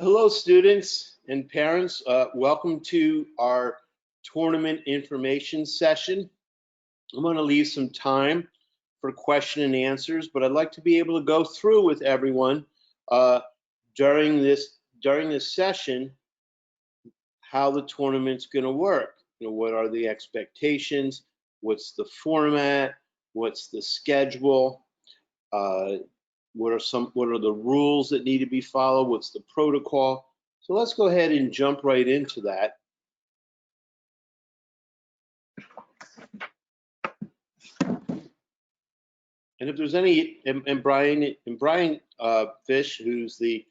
Hello, students and parents. Welcome to our tournament information session. I'm going to leave some time for question and answers, but I'd like to be able to go through with everyone during this session how the tournament's going to work. What are the expectations? What's the format? What's the schedule? What are the rules that need to be followed? What's the protocol? So let's go ahead and jump right into that. And if there's any, and Brian Fish, who's the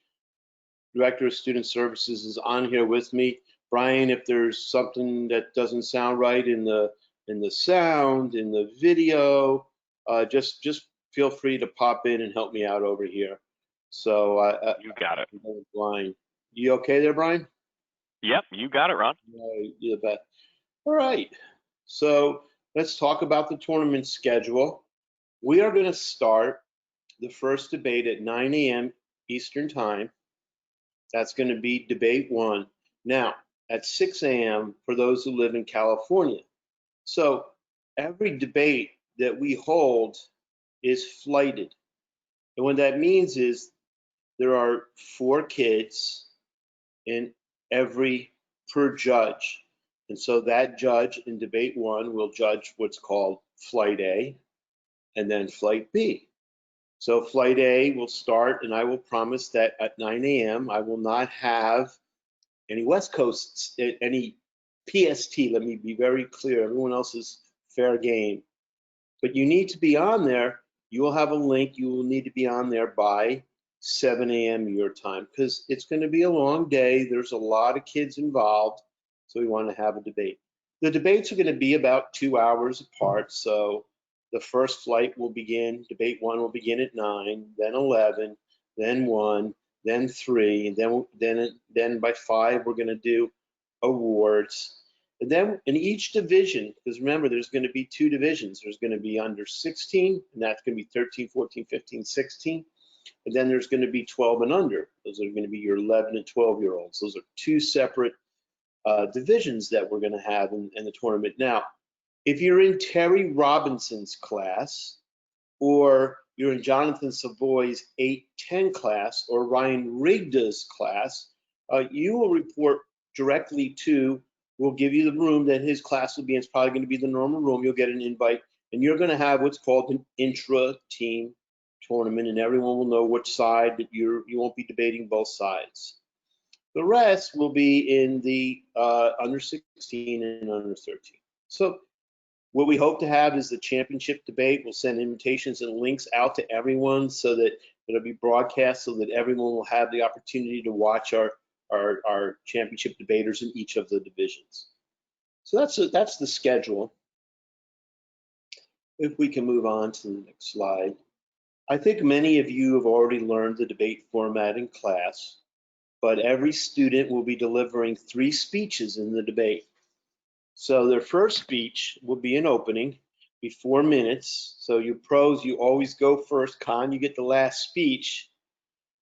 Director of Student Services, is on here with me. Brian, if there's something that doesn't sound right in the sound, in the video, just feel free to pop in and help me out over here. So you got it. Brian, you okay there, Brian? Yep, you got it, Ron. You're the best. All right. So let's talk about the tournament schedule. We are going to start the first debate at 9 a.m. Eastern Time. That's going to be debate 1. Now, at 6 a.m. for those who live in California. So every debate that we hold is flighted. And what that means is there are 4 kids in every per judge. And so that judge in debate 1 will judge what's called flight A and then flight B. So flight A will start, and I will promise that at 9 a.m. I will not have any West Coast, any PST. Let me be very clear. Everyone else is fair game. But you need to be on there. You will have a link. You will need to be on there by 7 a.m. your time, because it's going to be a long day. There's a lot of kids involved, so we want to have a debate. The debates are going to be about 2 hours apart, so the first flight will begin, debate 1 will begin at 9, then 11, then 1, then 3, and then by 5 we're going to do awards. And then in each division, because remember, there's going to be 2 divisions. There's going to be under 16, and that's going to be 13, 14, 15, 16. And then there's going to be 12 and under. Those are going to be your 11 and 12-year-olds. Those are 2 separate divisions that we're going to have in the tournament. Now, if you're in Terry Robinson's class, or you're in Jonathan Savoy's 8-10 class, or Ryan Rigda's class, you will report directly to, we'll give you the room that his class will be in. It's probably going to be the normal room. You'll get an invite, and you're going to have what's called an intra-team tournament, and everyone will know which side that you won't be debating both sides. The rest will be in the under 16 and under 13. So what we hope to have is the championship debate. We'll send invitations and links out to everyone so that it'll be broadcast, so that everyone will have the opportunity to watch our championship debaters in each of the divisions. So that's the schedule. If we can move on to the next slide. I think many of you have already learned the debate format in class, but every student will be delivering 3 speeches in the debate. So their first speech will be an opening, be 4 minutes. So you pros, you always go first. Con, you get the last speech.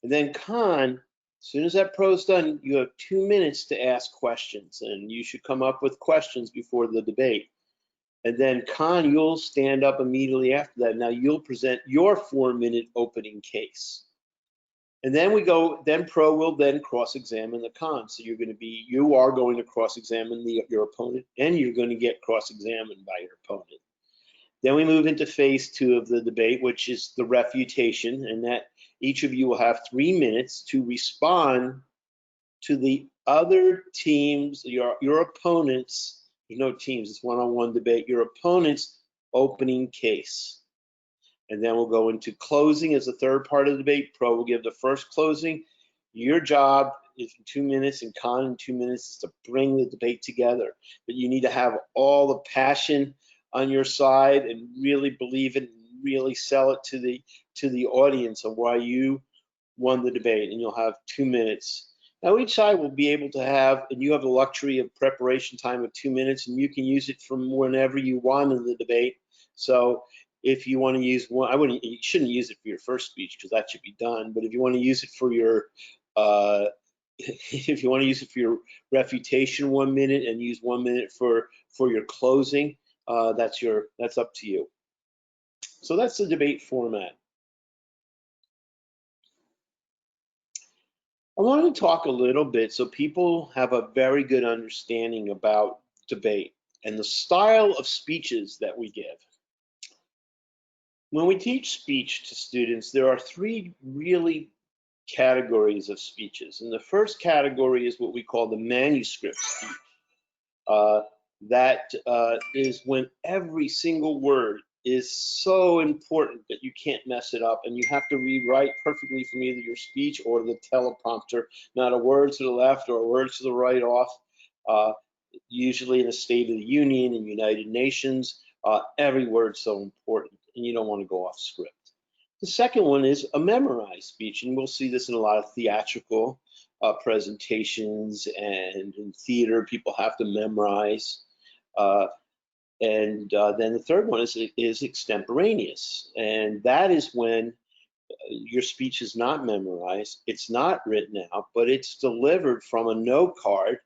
And then con, as soon as that pro's done, you have 2 minutes to ask questions, and you should come up with questions before the debate. And then con, you'll stand up immediately after that. Now you'll present your 4-minute opening case. And then then pro will then cross-examine the con. So you are going to cross-examine your opponent, and you're going to get cross-examined by your opponent. Then we move into phase 2 of the debate, which is the refutation, and that each of you will have 3 minutes to respond to the other teams, your opponent's, there's no teams, it's one-on-one debate, your opponent's opening case. And then we'll go into closing as the third part of the debate. Pro will give the first closing. Your job is in 2 minutes, and con in 2 minutes is to bring the debate together. But you need to have all the passion on your side and really believe it and really sell it to the audience of why you won the debate, and you'll have 2 minutes. Now each side will be able to have, and you have the luxury of preparation time of 2 minutes, and you can use it from whenever you want in the debate. So if you want to use one, you shouldn't use it for your first speech because that should be done. But if you want to use it for your if you want to use it for your refutation 1 minute and use 1 minute for your closing, that's up to you. So that's the debate format. I want to talk a little bit so people have a very good understanding about debate and the style of speeches that we give. When we teach speech to students, there are 3 really categories of speeches. And the first category is what we call the manuscript speech. That is when every single word is so important that you can't mess it up, and you have to rewrite perfectly from either your speech or the teleprompter, not a word to the left or a word to the right off. Usually in a State of the Union and United Nations, every word's so important, and you don't want to go off script. The second one is a memorized speech, and we'll see this in a lot of theatrical presentations, and in theater, people have to memorize. Then the third one is extemporaneous, and that is when your speech is not memorized, it's not written out, but it's delivered from a note card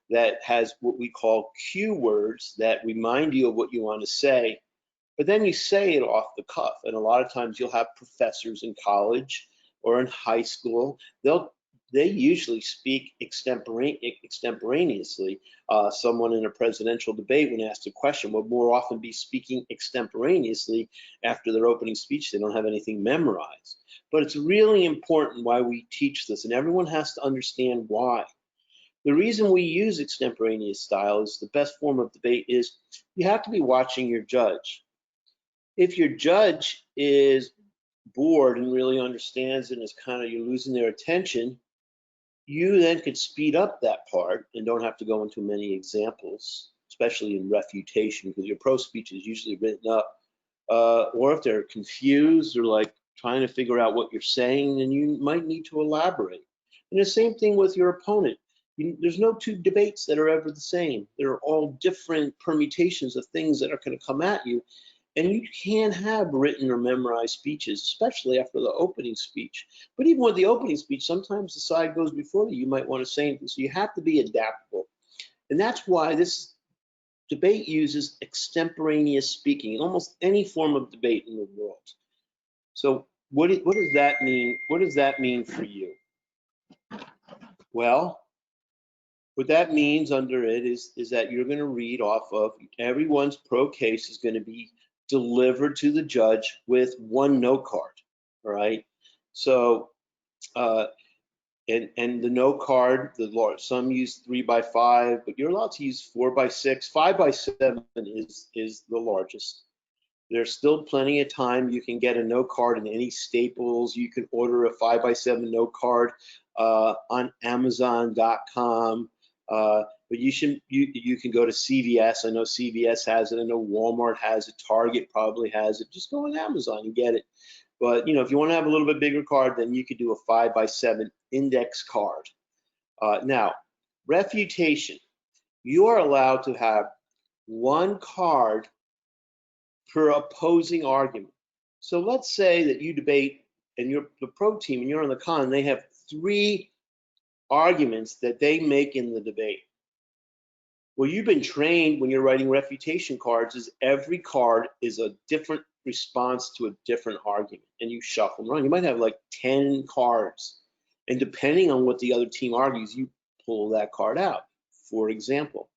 that has what we call cue words that remind you of what you want to say, but then you say it off the cuff. And a lot of times you'll have professors in college or in high school, they usually speak extemporaneously. Someone in a presidential debate, when asked a question, will more often be speaking extemporaneously after their opening speech. They don't have anything memorized. But it's really important why we teach this, and everyone has to understand why. The reason we use extemporaneous style as the best form of debate is you have to be watching your judge. If your judge is bored and really understands and is you're losing their attention, you then could speed up that part and don't have to go into many examples, especially in refutation, because your pro speech is usually written up. Or if they're confused or like trying to figure out what you're saying, then you might need to elaborate. And the same thing with your opponent. There's no 2 debates that are ever the same. They're all different permutations of things that are going to come at you. And you can have written or memorized speeches, especially after the opening speech. But even with the opening speech, sometimes the side goes before you. You might want to say anything. So you have to be adaptable. And that's why this debate uses extemporaneous speaking in almost any form of debate in the world. So what does that mean? What does that mean for you? Well, what that means under it is that you're going to read off of everyone's pro case is going to be delivered to the judge with 1 note card. All right. So, and the note card, some use 3x5, but you're allowed to use 4x6. 5x7 is the largest. There's still plenty of time. You can get a note card in any Staples. You can order a 5x7 note card on Amazon.com. But you can go to CVS. I know CVS has it. I know Walmart has it. Target probably has it. Just go on Amazon and get it. But if you want to have a little bit bigger card, then you could do a 5x7 index card. Now, refutation. You are allowed to have 1 card per opposing argument. So let's say that you debate and you're the pro team and you're on the con, and they have 3 arguments that they make in the debate. Well, you've been trained when you're writing refutation cards is every card is a different response to a different argument, and you shuffle them around. You might have like 10 cards, and depending on what the other team argues, you pull that card out. For example,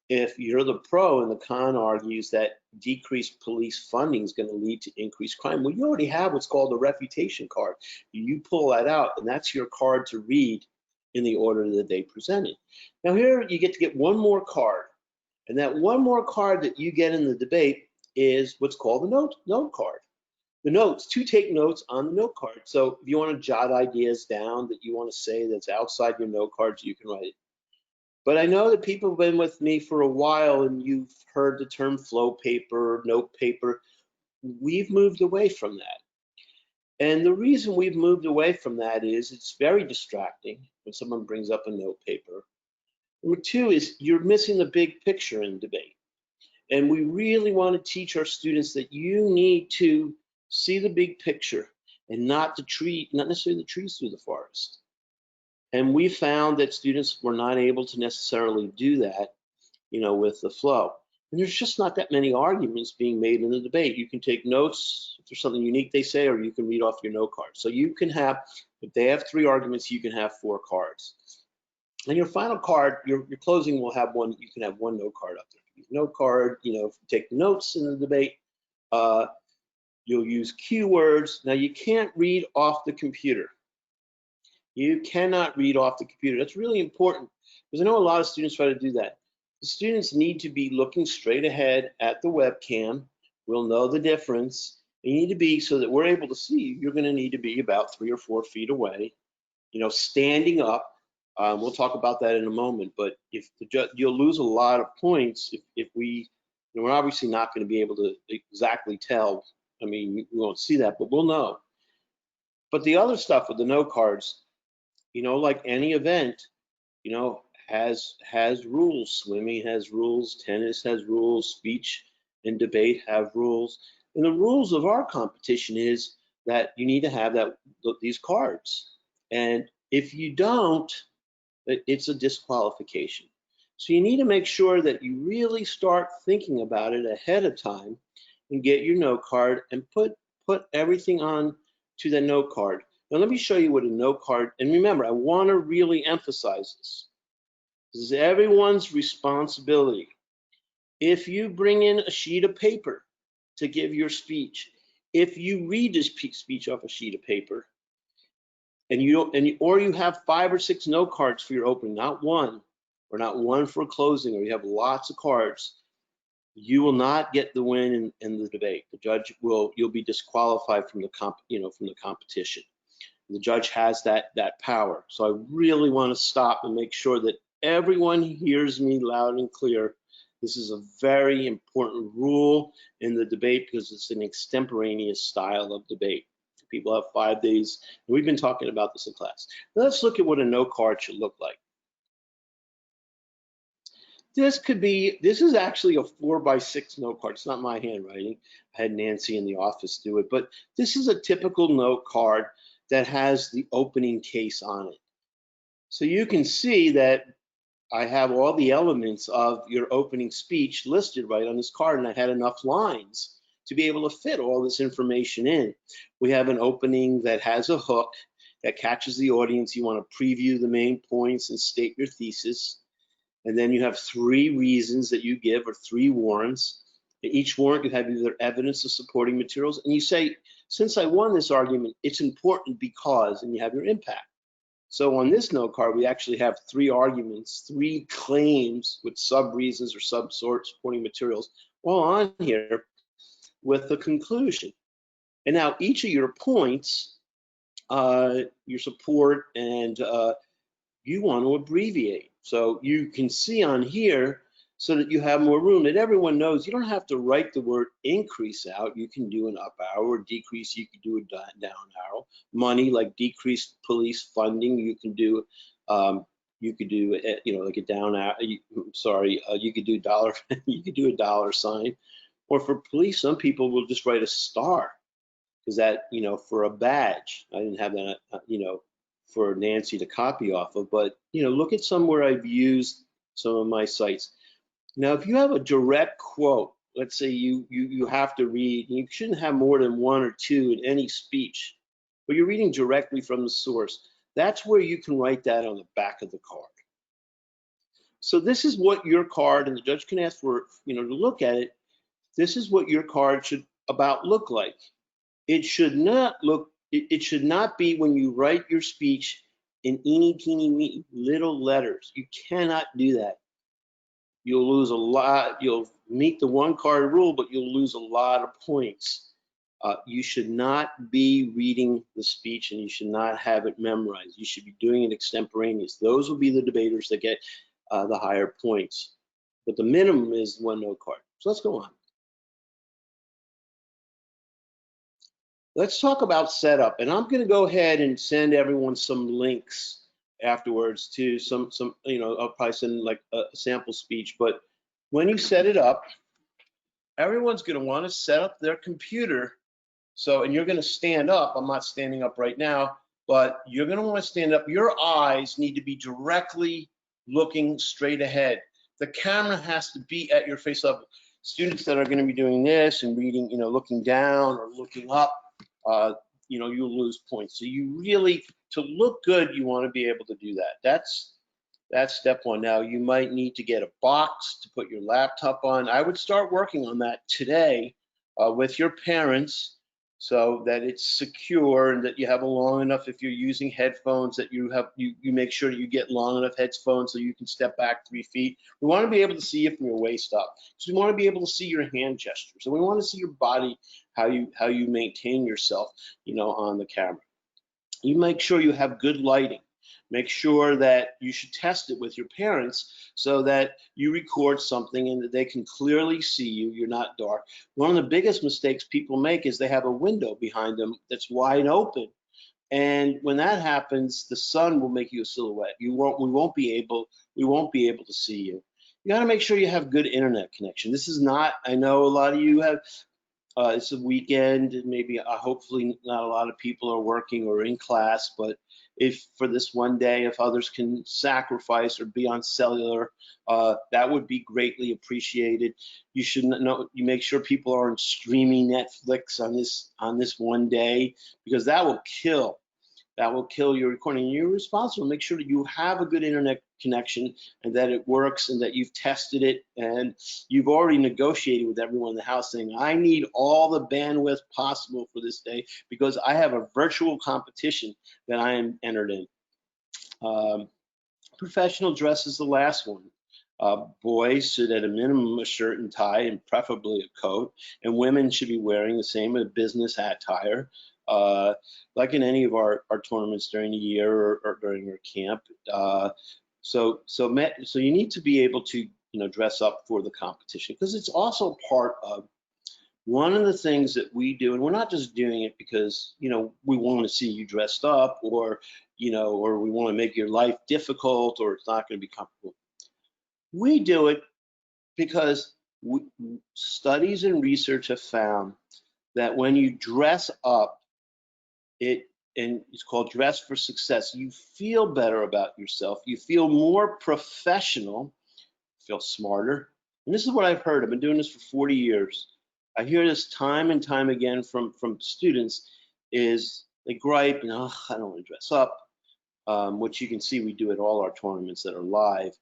if you're the pro and the con argues that decreased police funding is going to lead to increased crime, well, you already have what's called a refutation card. You pull that out, and that's your card to read in the order that they presented. Now here you get to get 1 more card, and that 1 more card that you get in the debate is what's called the note card. The notes, to take notes on the note card. So if you want to jot ideas down that you want to say that's outside your note cards, you can write it. But I know that people have been with me for a while and you've heard the term flow paper, note paper. We've moved away from that. And the reason we've moved away from that is it's very distracting when someone brings up a note paper. Number 2 is you're missing the big picture in debate. And we really want to teach our students that you need to see the big picture and not necessarily the trees through the forest. And we found that students were not able to necessarily do that, with the flow. And there's just not that many arguments being made in the debate. You can take notes if there's something unique they say, or you can read off your note card. So you can have, if they have 3 arguments, you can have 4 cards. And your final card, your closing will have one, you can have 1 note card up there. Note card, if you take notes in the debate, you'll use keywords. Now you can't read off the computer. You cannot read off the computer. That's really important because I know a lot of students try to do that. The students need to be looking straight ahead at the webcam. We'll know the difference. You need to be, so that we're able to see, you're going to need to be about 3 or 4 feet away, standing up. We'll talk about that in a moment, but if you'll lose a lot of points if we, we're obviously not going to be able to exactly tell. I mean, we won't see that, but we'll know. But the other stuff with the note cards, like any event, has rules. Swimming has rules, tennis has rules, speech and debate have rules. And the rules of our competition is that you need to have these cards. And if you don't, it's a disqualification. So you need to make sure that you really start thinking about it ahead of time and get your note card and put everything on to the note card. Now let me show you what a note card, and remember, I want to really emphasize this. This is everyone's responsibility. If you bring in a sheet of paper to give your speech, if you read this speech off a sheet of paper, or you have 5 or 6 note cards for your opening, not one, or not one for closing, or you have lots of cards, you will not get the win in the debate. The judge you'll be disqualified from the competition. The judge has that power. So I really want to stop and make sure that everyone hears me loud and clear. This is a very important rule in the debate because it's an extemporaneous style of debate. People have 5 days, and we've been talking about this in class. Now let's look at what a note card should look like. This is actually a 4x6 note card. It's not my handwriting. I had Nancy in the office do it, but this is a typical note card that has the opening case on it. So you can see that I have all the elements of your opening speech listed right on this card, and I had enough lines to be able to fit all this information in. We have an opening that has a hook that catches the audience. You want to preview the main points and state your thesis. And then you have 3 reasons that you give, or 3 warrants. In each warrant, you have either evidence or supporting materials. And you say, since I won this argument, it's important because, and you have your impact. So on this note card, we actually have 3 arguments, 3 claims with sub-reasons or supporting materials all on here with the conclusion. And now each of your points, your support, and you want to abbreviate. So you can see on here so that you have more room, that everyone knows you don't have to write the word increase out. You can do an up arrow, or decrease, you can do a down arrow. Money, like decreased police funding, you can do like a down arrow, you could do dollar, you could do a dollar sign. Or for police, some people will just write a star, because that, for a badge. I didn't have that, for Nancy to copy off of, but look at somewhere I've used some of my sites. Now, if you have a direct quote, let's say you have to read, you shouldn't have more than 1 or 2 in any speech, but you're reading directly from the source. That's where you can write that on the back of the card. So this is what your card, and the judge can ask for, to look at it. This is what your card should about look like. It should not be when you write your speech in eeny, teeny, weeny little letters. You cannot do that. You'll lose a lot. You'll meet the 1 card rule, but you'll lose a lot of points. You should not be reading the speech, and you should not have it memorized. You should be doing it extemporaneous. Those will be the debaters that get the higher points. But the minimum is 1 note card. So let's go on. Let's talk about setup, and I'm going to go ahead and send everyone some links afterwards to some I'll probably send like a sample speech. But when you set it up, everyone's going to want to set up their computer. So, and you're going to stand up. I'm not standing up right now, but you're going to want to stand up. Your eyes need to be directly looking straight ahead. The camera has to be at your face level. Students that are going to be doing this and reading, looking down or looking up, you'll lose points. So you really, to look good, you want to be able to do that. That's step one. Now, you might need to get a box to put your laptop on. I would start working on that today with your parents so that it's secure and that you have a long enough, if you're using headphones, that you make sure that you get long enough headphones so you can step back 3 feet. We want to be able to see you from your waist up. So we want to be able to see your hand gestures. And we want to see your body, how you maintain yourself, on the camera. You make sure you have good lighting. Make sure that you should test it with your parents so that you record something and that they can clearly see you. You're not dark. One of the biggest mistakes people make is they have a window behind them that's wide open. And when that happens, the sun will make you a silhouette. We won't be able to see you. You got to make sure you have good internet connection. This is not, I know a lot of you have, it's a weekend, and maybe hopefully not a lot of people are working or in class, but if for this one day, if others can sacrifice or be on cellular, that would be greatly appreciated. You should know, you make sure people aren't streaming Netflix on this one day, because that will kill your recording. You're responsible to make sure that you have a good internet connection and that it works and that you've tested it and you've already negotiated with everyone in the house saying, I need all the bandwidth possible for this day because I have a virtual competition that I am entered in. Professional dress is the last one. Boys should at a minimum a shirt and tie and preferably a coat, and women should be wearing the same, a business attire. Like in any of our tournaments during the year or during our camp. So you need to be able to dress up for the competition, because it's also part of one of the things that we do, and we're not just doing it because we want to see you dressed up or or we want to make your life difficult or it's not going to be comfortable. We do it because studies and research have found that when you dress up, and it's called dress for success, you feel better about yourself, you feel more professional, feel smarter. And this is what I've heard. I've been doing this for 40 years. I hear this time and time again from students, is they gripe, I don't want to dress up, which you can see we do at all our tournaments that are live,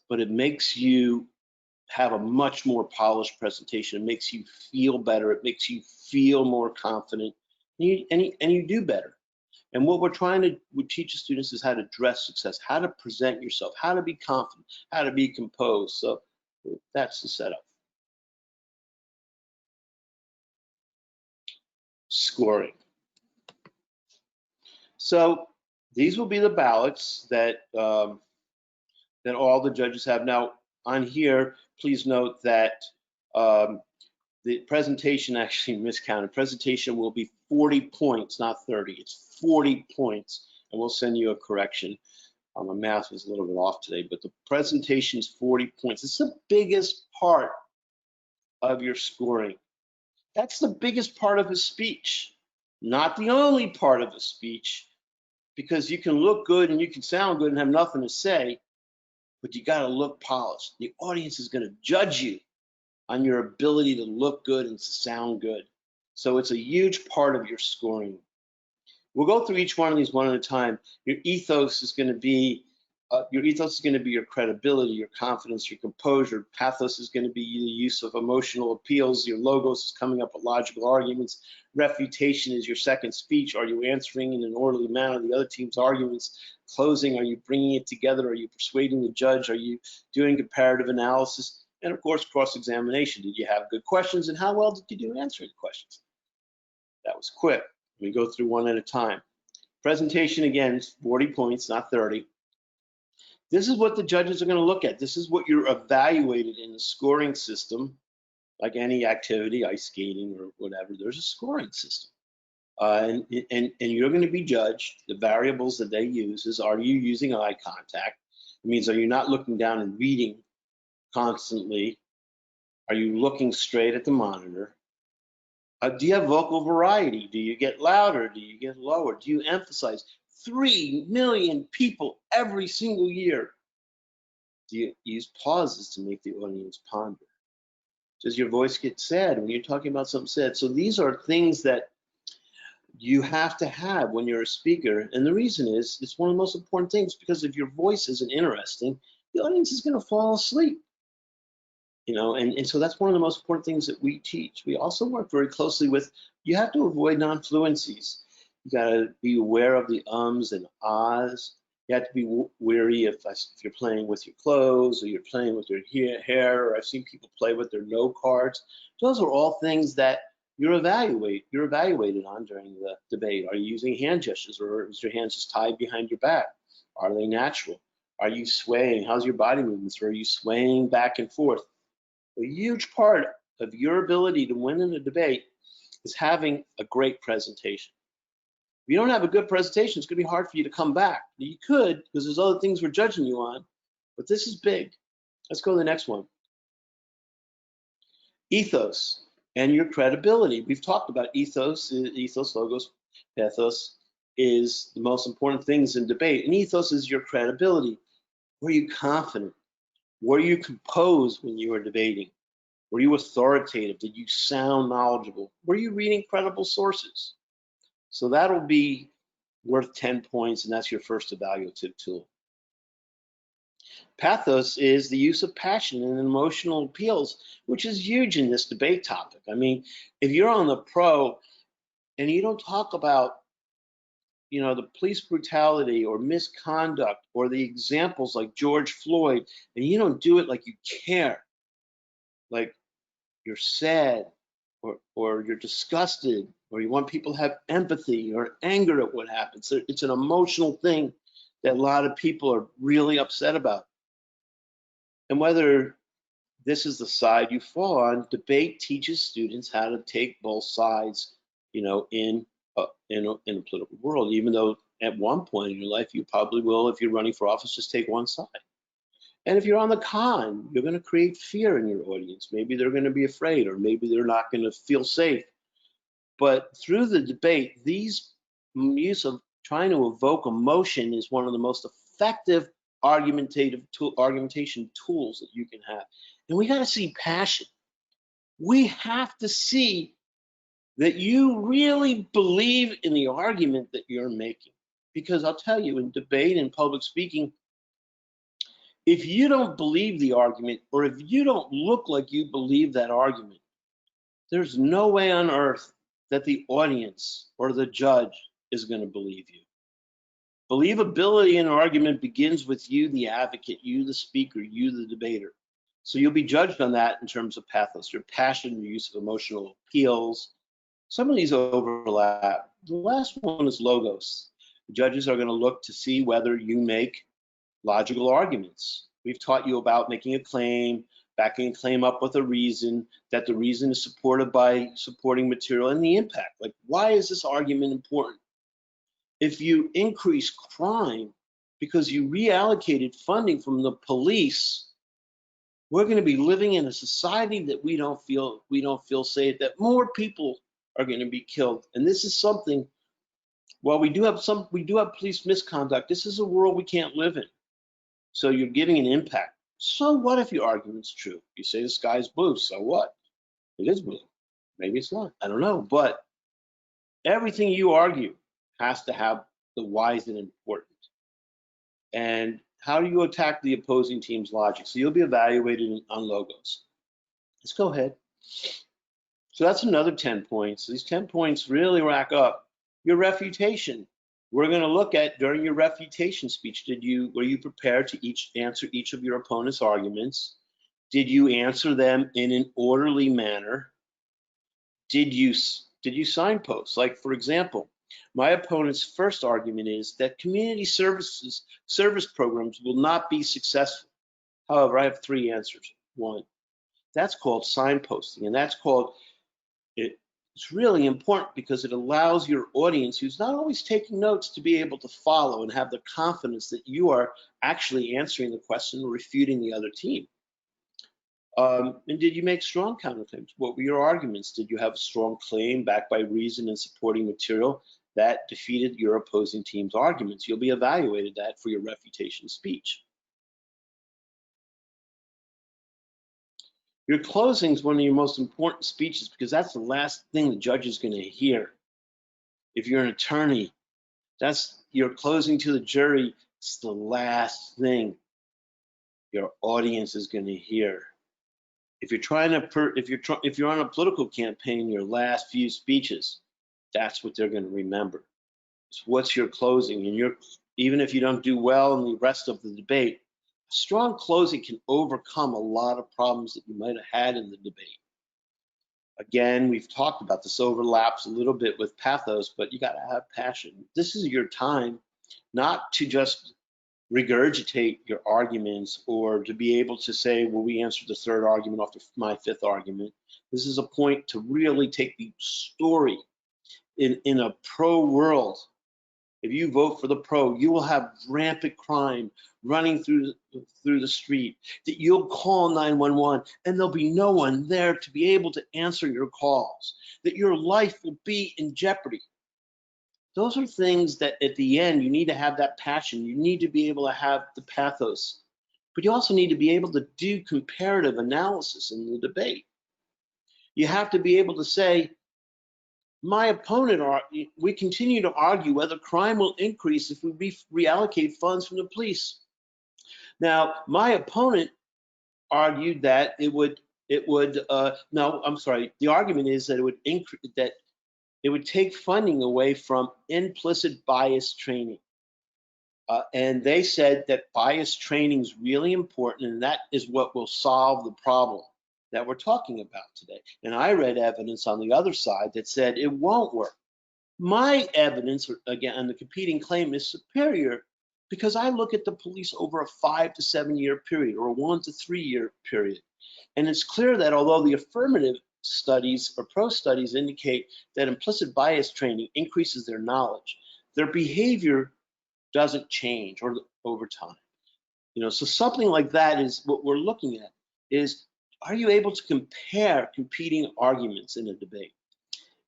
but it makes you have a much more polished presentation. It makes you feel better. It makes you feel more confident, and you do better. And what we're trying to teach the students is how to dress success, how to present yourself, how to be confident, how to be composed. So that's the setup. Scoring. So these will be the ballots that that all the judges have. Now on here, please note that the presentation actually miscounted. Presentation will be 40 points, not 30. It's 40 points, and we'll send you a correction. My math was a little bit off today, but the presentation is 40 points. It's the biggest part of your scoring. That's the biggest part of a speech, not the only part of a speech, because you can look good and you can sound good and have nothing to say, but you got to look polished. The audience is going to judge you on your ability to look good and sound good. So it's a huge part of your scoring. We'll go through each one of these one at a time. Your ethos is going to be your credibility, your confidence, your composure. Pathos is going to be the use of emotional appeals. Your logos is coming up with logical arguments. Refutation is your second speech. Are you answering in an orderly manner the other team's arguments? Closing, are you bringing it together? Are you persuading the judge? Are you doing comparative analysis? And of course, cross-examination. Did you have good questions, and how well did you do answering questions? That was quick. We go through one at a time. Presentation, again, is 40 points, not 30. This is what the judges are going to look at. This is what you're evaluated in the scoring system. Like any activity, ice skating or whatever, there's a scoring system. And you're going to be judged. The variables that they use is, are you using eye contact? It means, are you not looking down and reading constantly? Are you looking straight at the monitor? Do you have vocal variety? Do you get louder? Do you get lower? Do you emphasize? 3 million people every single year. Do you use pauses to make the audience ponder? Does your voice get sad when you're talking about something sad? So these are things that you have to have when you're a speaker. And the reason is, it's one of the most important things, because if your voice isn't interesting, the audience is going to fall asleep. And so that's one of the most important things that we teach. We also work very closely with, you have to avoid non-fluencies. You got to be aware of the ums and ahs. You have to be wary if you're playing with your clothes, or you're playing with your hair, or I've seen people play with their no cards. Those are all things that you're evaluated on during the debate. Are you using hand gestures, or is your hands just tied behind your back? Are they natural? Are you swaying? How's your body movements? Or are you swaying back and forth? A huge part of your ability to win in a debate is having a great presentation. If you don't have a good presentation, it's going to be hard for you to come back. You could, because there's other things we're judging you on, but this is big. Let's go to the next one. Ethos and your credibility. We've talked about ethos, logos, pathos is the most important things in debate. And ethos is your credibility. Were you confident? Were you composed when you were debating? Were you authoritative? Did you sound knowledgeable? Were you reading credible sources? So that'll be worth 10 points, and that's your first evaluative tool. Pathos is the use of passion and emotional appeals, which is huge in this debate topic. I mean, if you're on the pro and you don't talk about, the police brutality or misconduct or the examples like George Floyd, and you don't do it like you care, like you're sad, or you're disgusted, or you want people to have empathy or anger at what happens. So it's an emotional thing that a lot of people are really upset about. And whether this is the side you fall on, debate teaches students how to take both sides, in a political world, even though at one point in your life you probably will, if you're running for office, just take one side. And if you're on the con, you're going to create fear in your audience. Maybe they're going to be afraid, or maybe they're not going to feel safe. But through the debate, these use of trying to evoke emotion is one of the most effective argumentation tools that you can have. And we got to see passion. We have to see that you really believe in the argument that you're making. Because I'll tell you, in debate and public speaking, if you don't believe the argument, or if you don't look like you believe that argument, there's no way on earth that the audience or the judge is going to believe you. Believability in an argument begins with you, the advocate, you, the speaker, you, the debater. So you'll be judged on that in terms of pathos, your passion, your use of emotional appeals. Some of these overlap. The last one is logos. The judges are going to look to see whether you make logical arguments. We've taught you about making a claim, backing a claim up with a reason, that the reason is supported by supporting material, and the impact. Like, why is this argument important? If you increase crime because you reallocated funding from the police, we're going to be living in a society that we don't feel safe, that more people are going to be killed. And this is something, while we do have police misconduct, this is a world we can't live in. So you're giving an impact. So what if your argument's true? You say the sky's blue, so what? It is blue. Maybe it's not. I don't know. But everything you argue has to have the why is it important. And how do you attack the opposing team's logic? So you'll be evaluated on logos. Let's go ahead. So that's another 10 points. These 10 points really rack up. Your refutation. We're going to look at, during your refutation speech, were you prepared to answer each of your opponent's arguments? Did you answer them in an orderly manner? Did you signpost? Like, for example, my opponent's first argument is that community service programs will not be successful. However, I have 3 answers. 1, that's called signposting, and that's called it's really important because it allows your audience, who's not always taking notes, to be able to follow and have the confidence that you are actually answering the question or refuting the other team. And did you make strong counterclaims? What were your arguments? Did you have a strong claim backed by reason and supporting material that defeated your opposing team's arguments? You'll be evaluated that for your refutation speech. Your closing is one of your most important speeches because that's the last thing the judge is going to hear. If you're an attorney, that's your closing to the jury. It's the last thing your audience is going to hear. If you're trying to, if you're on a political campaign, your last few speeches, that's what they're going to remember. It's what's your closing, and even if you don't do well in the rest of the debate, a strong closing can overcome a lot of problems that you might have had in the debate. Again, we've talked about this overlaps a little bit with pathos, but you got to have passion. This is your time not to just regurgitate your arguments or to be able to say, well, we answered the third argument after my fifth argument. This is a point to really take the story in a pro world. If you vote for the pro, you will have rampant crime running through the street, that you'll call 911 and there'll be no one there to be able to answer your calls, that your life will be in jeopardy. Those are things that at the end, you need to have that passion. You need to be able to have the pathos, but you also need to be able to do comparative analysis in the debate. You have to be able to say, my opponent, we continue to argue whether crime will increase if we reallocate funds from the police. Now, my opponent argued that no, I'm sorry. The argument is that it would increase, that it would take funding away from implicit bias training. And they said that bias training is really important, and that is what will solve the problem that we're talking about today. And I read evidence on the other side that said it won't work. My evidence, again, on the competing claim is superior because I look at the police over a 5 to 7 year period or a 1 to 3 year period. And it's clear that although the affirmative studies or pro studies indicate that implicit bias training increases their knowledge, their behavior doesn't change over time. So something like that is what we're looking at, is are you able to compare competing arguments in a debate?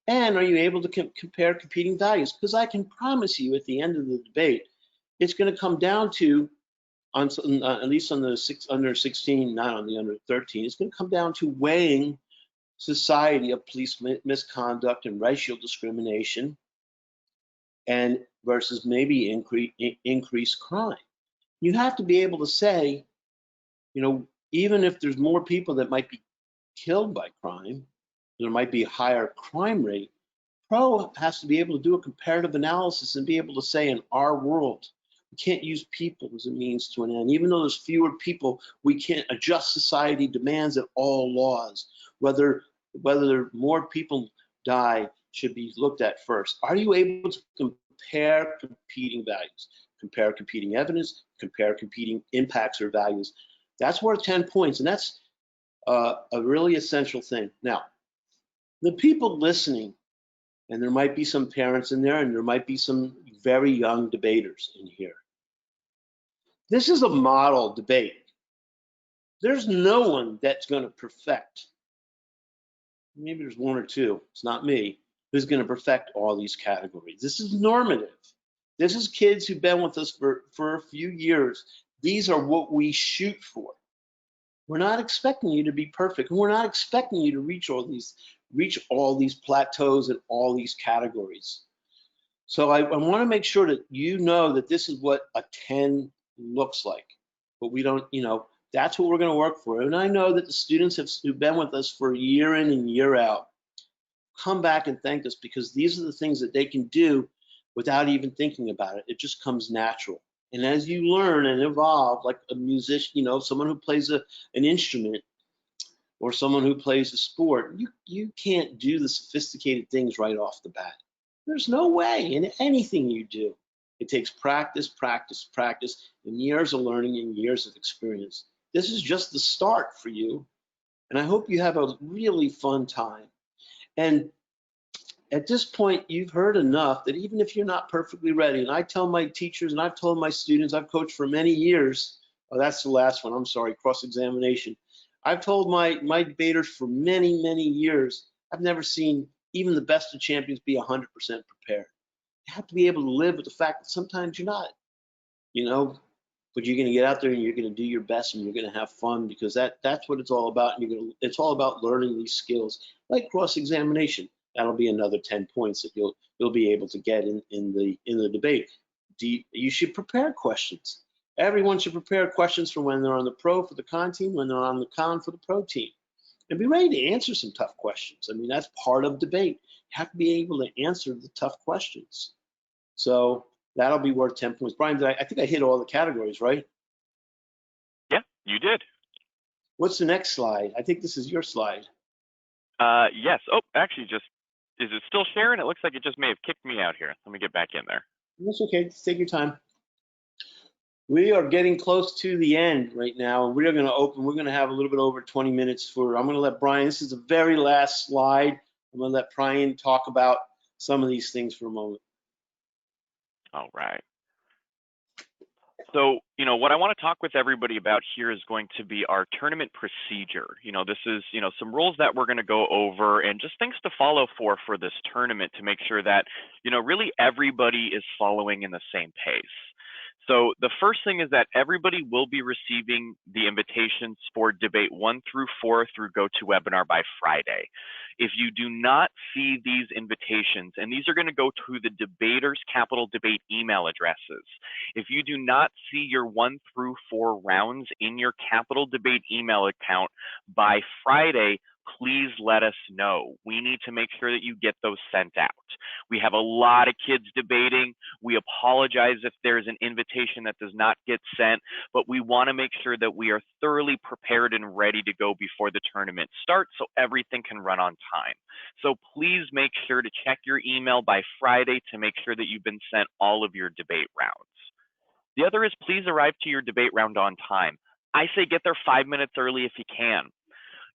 And are you able to compare competing values? Because I can promise you at the end of the debate, it's going to come down to, at least on the under 16, not on the under 13, it's going to come down to weighing society of police misconduct and racial discrimination and versus maybe increased crime. You have to be able to say, even if there's more people that might be killed by crime, there might be a higher crime rate, pro has to be able to do a comparative analysis and be able to say, in our world, we can't use people as a means to an end. Even though there's fewer people, we can't adjust society demands that all laws, whether more people die, should be looked at first. Are you able to compare competing values, compare competing evidence, compare competing impacts or values? That's worth 10 points, and that's a really essential thing. Now, the people listening, and there might be some parents in there, and there might be some very young debaters in here. This is a model debate. There's no one that's going to perfect. Maybe there's one or two, it's not me, who's going to perfect all these categories. This is normative. This is kids who've been with us for a few years. These are what we shoot for. We're not expecting you to be perfect. We're not expecting you to reach all these plateaus and all these categories. So I want to make sure that you know that this is what a 10 looks like. But we don't, that's what we're going to work for. And I know that the students who've been with us for year in and year out come back and thank us, because these are the things that they can do without even thinking about it. It just comes natural. And as you learn and evolve, like a musician, someone who plays an instrument or someone who plays a sport, you can't do the sophisticated things right off the bat. There's no way in anything you do. It takes practice, practice, practice, and years of learning and years of experience. This is just the start for you, and I hope you have a really fun time. And at this point, you've heard enough that even if you're not perfectly ready, and I tell my teachers and I've told my students, I've coached for many years, oh, that's the last one, I'm sorry, cross-examination. I've told my debaters for many, many years, I've never seen even the best of champions be 100% prepared. You have to be able to live with the fact that sometimes you're not, you know, but you're going to get out there and you're going to do your best and you're going to have fun, because that's what it's all about. And it's all about learning these skills, like cross-examination. That'll be another 10 points that you'll be able to get in the debate. You should prepare questions. Everyone should prepare questions for when they're on the pro for the con team, when they're on the con for the pro team, and be ready to answer some tough questions. I mean, that's part of debate. You have to be able to answer the tough questions. So that'll be worth 10 points. Brian, I think I hit all the categories, right? Yeah, you did. What's the next slide? I think this is your slide. Yes. Oh, actually, is it still sharing? It looks like it just may have kicked me out here. Let me get back in there. That's okay. Just take your time. We are getting close to the end right now, and we're going to open. We're going to have a little bit over 20 minutes I'm going to let Brian, this is the very last slide. I'm going to let Brian talk about some of these things for a moment. All right. So, what I want to talk with everybody about here is going to be our tournament procedure. This is, some rules that we're going to go over and just things to follow for this tournament to make sure that, really everybody is following in the same pace. So the first thing is that everybody will be receiving the invitations for debate 1 through 4 through GoToWebinar by Friday. If you do not see these invitations, and these are going to go to the debaters' Capital Debate email addresses. If you do not see your 1 through 4 rounds in your Capital Debate email account by Friday, please let us know. We need to make sure that you get those sent out. We have a lot of kids debating. We apologize if there's an invitation that does not get sent, but we want to make sure that we are thoroughly prepared and ready to go before the tournament starts so everything can run on time. So please make sure to check your email by Friday to make sure that you've been sent all of your debate rounds. The other is please arrive to your debate round on time. I say get there 5 minutes early if you can.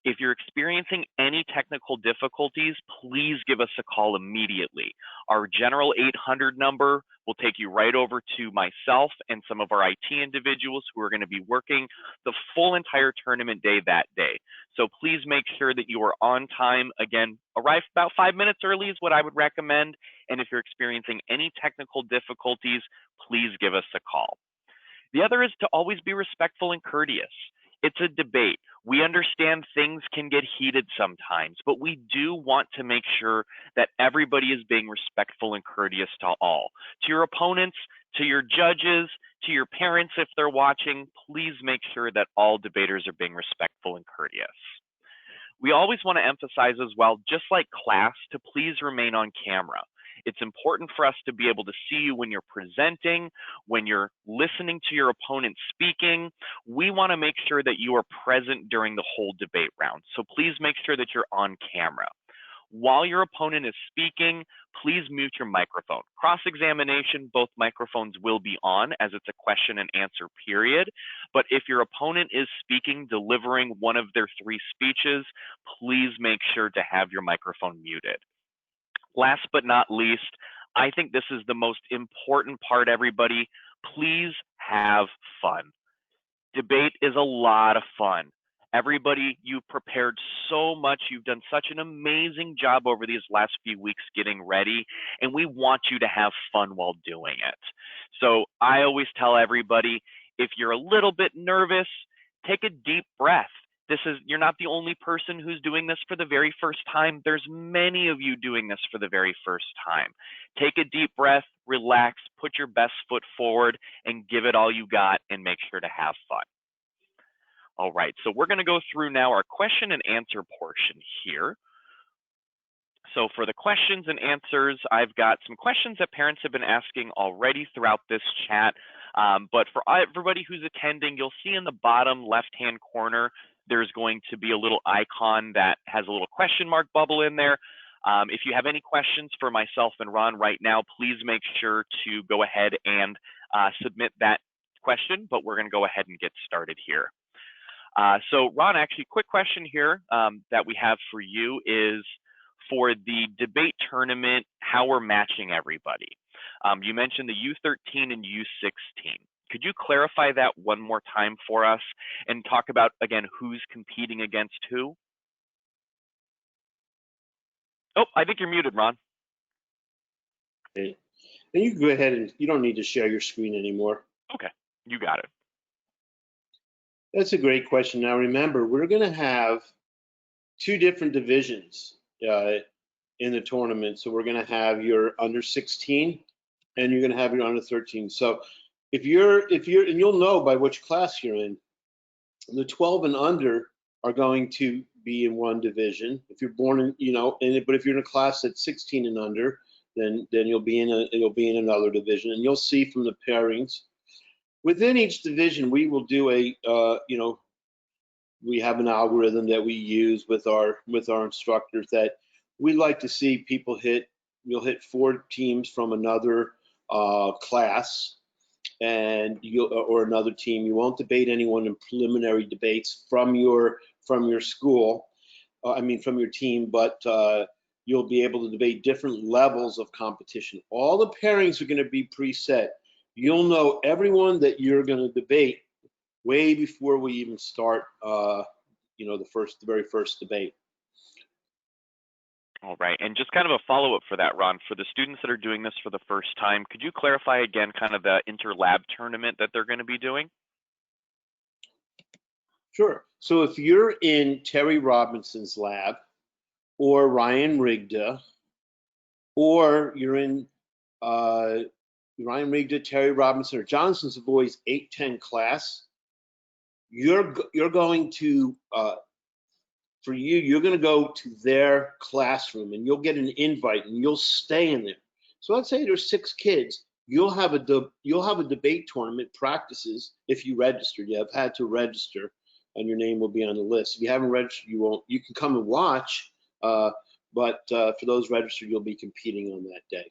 If you're experiencing any technical difficulties, please give us a call immediately. Our general 800 number will take you right over to myself and some of our IT individuals who are going to be working the full entire tournament day that day. So please make sure that you are on time. Again, arrive about 5 minutes early is what I would recommend. And if you're experiencing any technical difficulties, please give us a call. The other is to always be respectful and courteous. It's a debate. We understand things can get heated sometimes, but we do want to make sure that everybody is being respectful and courteous to all. To your opponents, to your judges, to your parents if they're watching, please make sure that all debaters are being respectful and courteous. We always want to emphasize as well, just like class, to please remain on camera. It's important for us to be able to see you when you're presenting, when you're listening to your opponent speaking. We want to make sure that you are present during the whole debate round. So please make sure that you're on camera. While your opponent is speaking, please mute your microphone. Cross-examination, both microphones will be on as it's a question and answer period. But if your opponent is speaking, delivering one of their 3 speeches, please make sure to have your microphone muted. Last but not least, I think this is the most important part, everybody. Please have fun. Debate is a lot of fun. Everybody, you've prepared so much. You've done such an amazing job over these last few weeks getting ready, and we want you to have fun while doing it. So I always tell everybody, if you're a little bit nervous, take a deep breath. You're not the only person who's doing this for the very first time. There's many of you doing this for the very first time. Take a deep breath, relax, put your best foot forward, and give it all you got, and make sure to have fun. All right, so we're going to go through now our question and answer portion here. So for the questions and answers, I've got some questions that parents have been asking already throughout this chat. But for everybody who's attending, you'll see in the bottom left-hand corner, there's going to be a little icon that has a little question mark bubble in there. If you have any questions for myself and Ron right now, please make sure to go ahead and submit that question, but we're going to go ahead and get started here. So Ron, actually, quick question here that we have for you is for the debate tournament, how we're matching everybody. You mentioned the U13 and U16. Could you clarify that one more time for us and talk about, again, who's competing against who? Oh, I think you're muted, Ron. Okay. And you can go ahead and you don't need to share your screen anymore. Okay, you got it. That's a great question. Now remember, we're going to have two different divisions in the tournament. So we're going to have your under 16 and you're going to have your under 13. So if you're, and you'll know by which class you're in, the 12 and under are going to be in one division. If you're born in, but if you're in a class that's 16 and under, then you'll be in another division, and you'll see from the pairings within each division. We will do we have an algorithm that we use with our instructors that we like to see people hit. You'll hit 4 teams from another class, and or another team. You won't debate anyone in preliminary debates from your school. From your team, but you'll be able to debate different levels of competition. All the pairings are going to be preset. You'll know everyone that you're going to debate way before we even start, the very first debate. All right, and just kind of a follow-up for that, Ron, for the students that are doing this for the first time, could you clarify again kind of the interlab tournament that they're going to be doing? Sure. So if you're in Terry Robinson's lab, or Ryan Rigda, or you're in Ryan Rigda, Terry Robinson, or Jonathan Savoy's 810 class, you're going to you're going to go to their classroom, and you'll get an invite, and you'll stay in there. So let's say there's 6 kids. You'll have a debate tournament practices if you registered. You have had to register, and your name will be on the list. If you haven't registered, you won't. You can come and watch. But for those registered, you'll be competing on that day.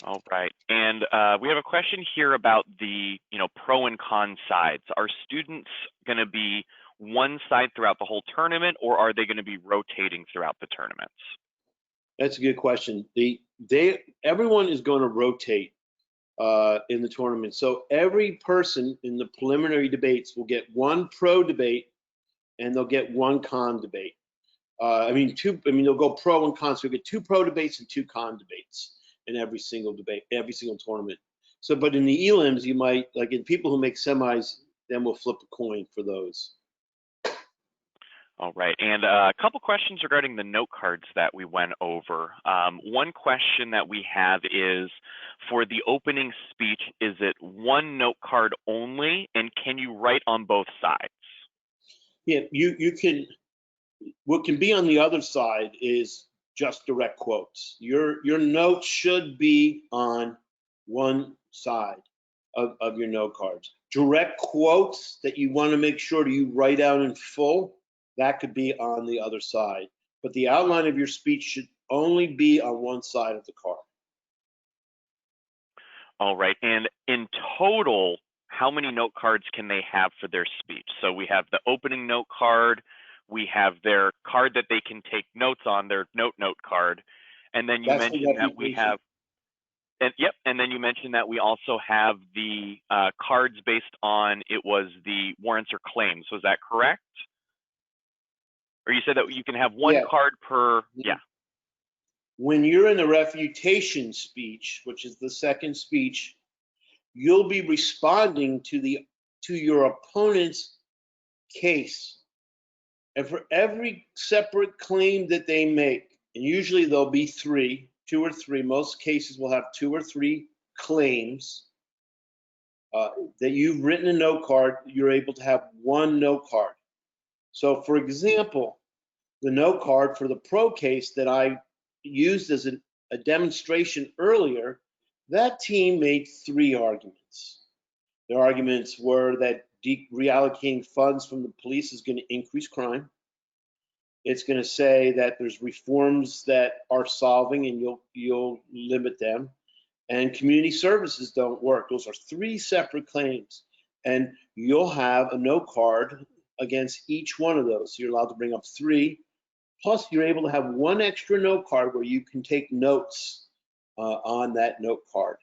All right, and we have a question here about the pro and con sides. Are students going to be one side throughout the whole tournament, or are they going to be rotating throughout the tournaments? That's a good question. Everyone is going to rotate in the tournament. So every person in the preliminary debates will get one pro debate, and they'll get one con debate. They'll go pro and con. So you'll get 2 pro debates and 2 con debates in every single debate, every single tournament. So, but in the elims, you might, like in people who make semis, then we'll flip a coin for those. All right, and a couple questions regarding the note cards that we went over. One question that we have is, for the opening speech, is it one note card only, and can you write on both sides? Yeah, you can. What can be on the other side is just direct quotes. Your notes should be on one side of your note cards. Direct quotes that you want to make sure you write out in full, that could be on the other side. But the outline of your speech should only be on one side of the card. All right, and in total, how many note cards can they have for their speech? So we have the opening note card, we have their card that they can take notes on, their note card, and then you mentioned that we have, and then you mentioned that we also have the cards based on, it was the warrants or claims. Was that correct? Or you said that you can have one card per, When you're in the refutation speech, which is the second speech, you'll be responding to your opponent's case. And for every separate claim that they make, and usually there'll be 2 or 3, most cases will have 2 or 3 claims that you've written a note card, you're able to have one note card. So for example, the note card for the pro case that I used as a demonstration earlier, that team made 3 arguments. Their arguments were that reallocating funds from the police is going to increase crime. It's going to say that there's reforms that are solving and you'll limit them. And community services don't work. Those are 3 separate claims. And you'll have a note card against each one of those. So you're allowed to bring up 3. Plus, you're able to have 1 extra note card where you can take notes on that note card.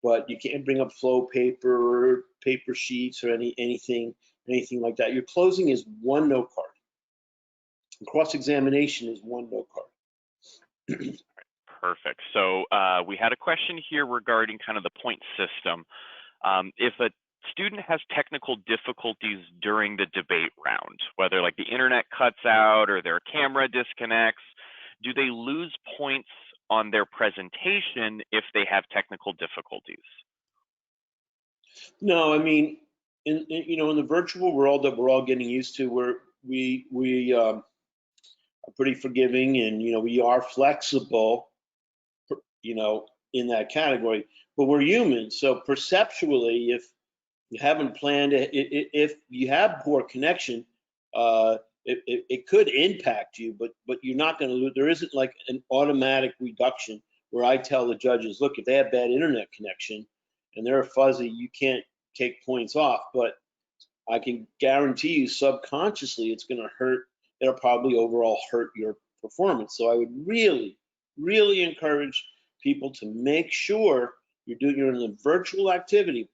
but you can't bring up flow paper or paper sheets or anything like that. Your closing is one note card. Cross-examination is one note card. Perfect. So we had a question here regarding kind of the point system. If a student has technical difficulties during the debate round, whether like the internet cuts out or their camera disconnects, do they lose points on their presentation if they have technical difficulties? No, I mean, in the virtual world that we're all getting used to, we are pretty forgiving, and we are flexible, in that category. But we're human, so perceptually, if you haven't planned it, if you have poor connection, it could impact you, but you're not going to lose. There isn't like an automatic reduction where I tell the judges, look, if they have bad internet connection and they're fuzzy, you can't take points off. But I can guarantee you subconsciously it's going to hurt. It'll probably overall hurt your performance. So I would really, really encourage people to make sure you're in a virtual activity,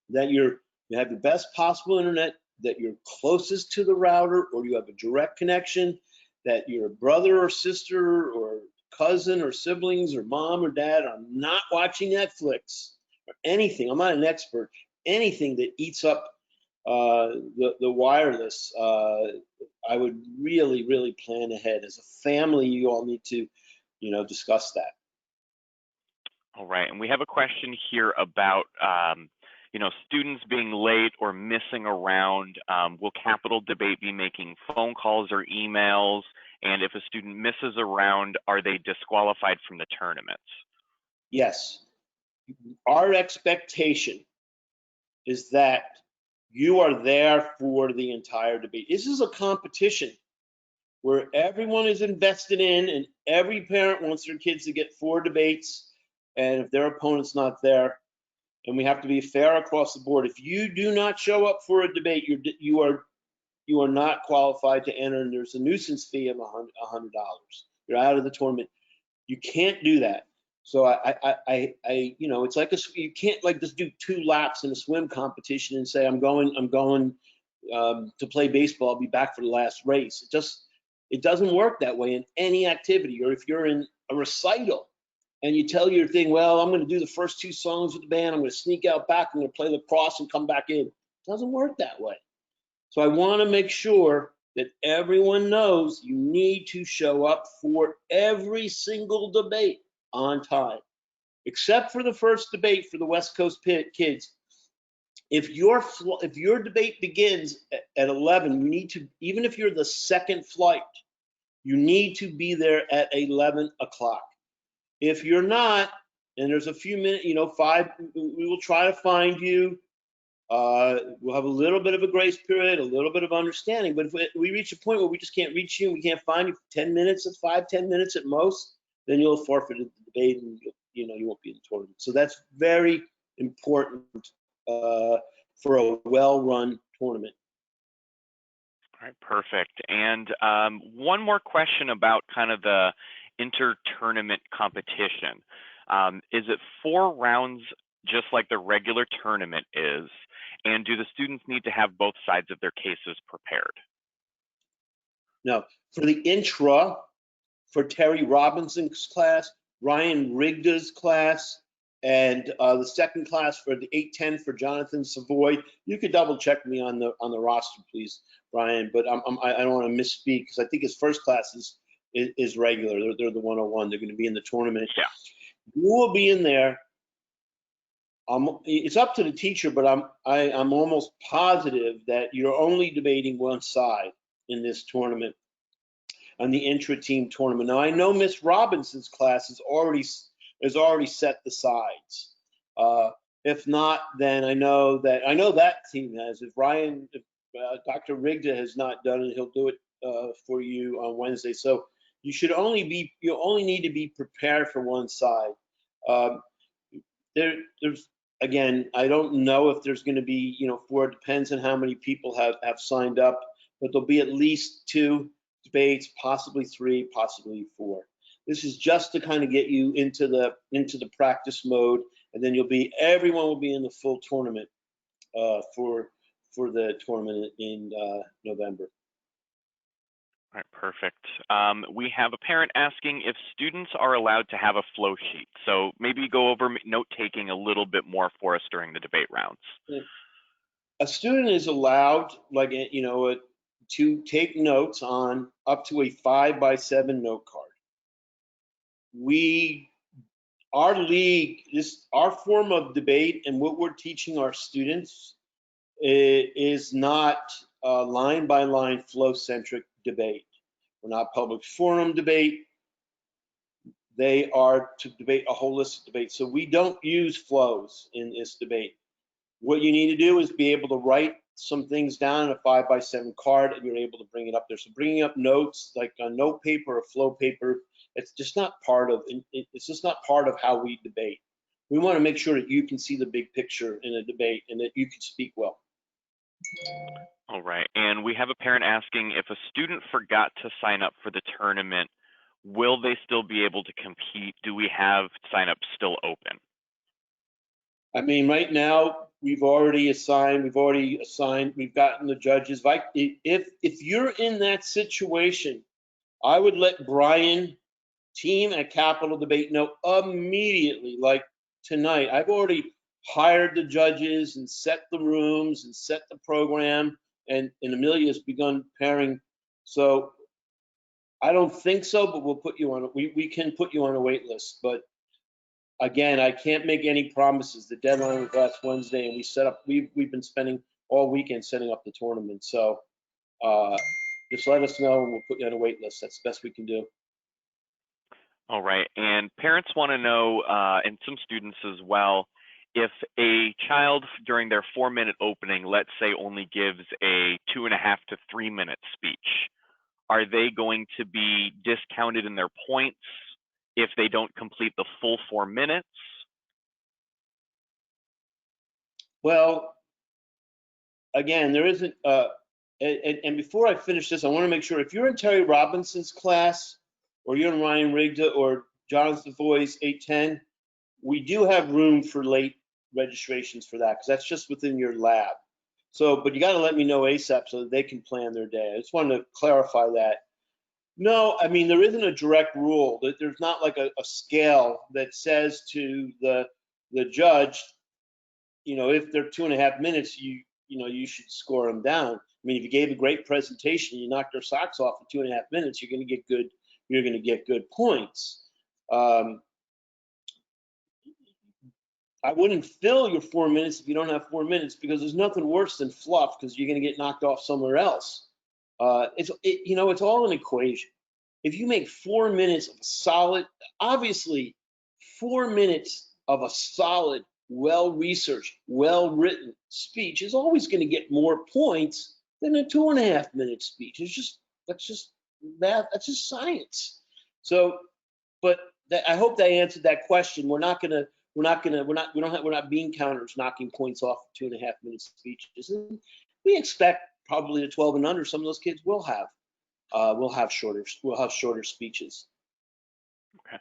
that you have the best possible internet, that you're closest to the router, or you have a direct connection, that your brother or sister or cousin or siblings or mom or dad are not watching Netflix or anything. I'm not an expert. Anything that eats up the wireless, I would really, really plan ahead. As a family, you all need to, discuss that. All right, and we have a question here about students being late or missing around. Will Capital Debate be making phone calls or emails? And if a student misses around, are they disqualified from the tournaments? Yes. Our expectation is that you are there for the entire debate. This is a competition where everyone is invested in, and every parent wants their kids to get 4 debates, and if their opponent's not there, and we have to be fair across the board. If you do not show up for a debate, you are not qualified to enter, and there's a nuisance fee of $100. You're out of the tournament. You can't do that. So it's like you can't like just do 2 laps in a swim competition and say I'm going to play baseball. I'll be back for the last race. It doesn't work that way in any activity. Or if you're in a recital and you tell your thing, well, I'm going to do the first 2 songs with the band. I'm going to sneak out back. I'm going to play lacrosse and come back in. It doesn't work that way. So I want to make sure that everyone knows you need to show up for every single debate on time, except for the first debate for the West Coast kids. If your debate begins at 11, you need to, even if you're the second flight, you need to be there at 11 o'clock. If you're not, and there's a few minutes, 5, we will try to find you. We'll have a little bit of a grace period, a little bit of understanding. But if we reach a point where we just can't reach you, we can't find you for 10 minutes, 5-10 minutes at most, then you'll forfeit the debate, and you won't be in the tournament. So that's very important for a well-run tournament. All right, perfect. And one more question about kind of the inter-tournament competition. Is it 4 rounds just like the regular tournament is? And do the students need to have both sides of their cases prepared? No. For the intra, for Terry Robinson's class, Ryan Rigda's class, and the second class for the 810 for Jonathan Savoy, you could double check me on the roster, please, Brian. But I don't want to misspeak, because I think his first class is regular. They're the 101. They're going to be in the tournament. Yeah. You will be in there. It's up to the teacher, but I'm almost positive that you're only debating one side in this tournament, on the intra-team tournament. Now I know Miss Robinson's class has already set the sides. If not, then I know that team has. If Dr. Rigda has not done it, he'll do it for you on Wednesday. So you only need to be prepared for one side. There's again, I don't know if there's going to be 4. It depends on how many people have signed up, but there'll be at least 2 debates, possibly 3, possibly 4. This is just to kind of get you into the practice mode, and then everyone will be in the full tournament for the tournament in November. All right, perfect. We have a parent asking if students are allowed to have a flow sheet. So maybe go over note taking a little bit more for us during the debate rounds. A student is allowed, like, to take notes on up to a 5x7 note card. Our form of debate and what we're teaching our students is not line by line flow centric debate. We're not public forum debate. They are to debate a holistic debate. So we don't use flows in this debate. What you need to do is be able to write some things down on a 5x7 card, and you're able to bring it up there. So bringing up notes like on note paper or flow paper, it's just not part of how we debate. We want to make sure that you can see the big picture in a debate and that you can speak well. All right, and we have a parent asking if a student forgot to sign up for the tournament, will they still be able to compete? Do we have sign-ups still open? I mean, right now we've gotten the judges. If you're in that situation, I would let Brian, team at Capital Debate, know immediately, like tonight. I've already hired the judges and set the rooms and set the program, and Amelia has begun pairing. So I don't think so, but we'll put you on. We can put you on a wait list, but again, I can't make any promises. The deadline was last Wednesday, and we've been spending all weekend setting up the tournament. So just let us know, and we'll put you on a wait list. That's the best we can do. All right, and parents want to know, and some students as well, if a child during their 4-minute opening, let's say, only gives a 2.5 to 3 minute speech, are they going to be discounted in their points if they don't complete the full 4 minutes? Well, again, there isn't, and before I finish this, I want to make sure if you're in Terry Robinson's class, or you're in Ryan Rigda or Jonathan Foy's 810, we do have room for late registrations for that, because that's just within your lab. So, but you got to let me know ASAP so that they can plan their day. I just wanted to clarify that. No, I mean, there isn't a direct rule. There's not like a scale that says to the judge, if they're 2.5 minutes, you should score them down. I mean, if you gave a great presentation, you knocked their socks off in 2.5 minutes, you're going to get good. You're going to get good points. I wouldn't fill your 4 minutes if you don't have 4 minutes, because there's nothing worse than fluff, because you're going to get knocked off somewhere else. It's all an equation. If you make 4 minutes of a solid, obviously 4 minutes of a solid, well-researched, well-written speech is always going to get more points than a 2.5 minute speech. That's just science. So, but I hope that answered that question. We're not bean counters knocking points off 2.5 minute speeches. And we expect probably the 12 and under, some of those kids will have shorter speeches. Okay.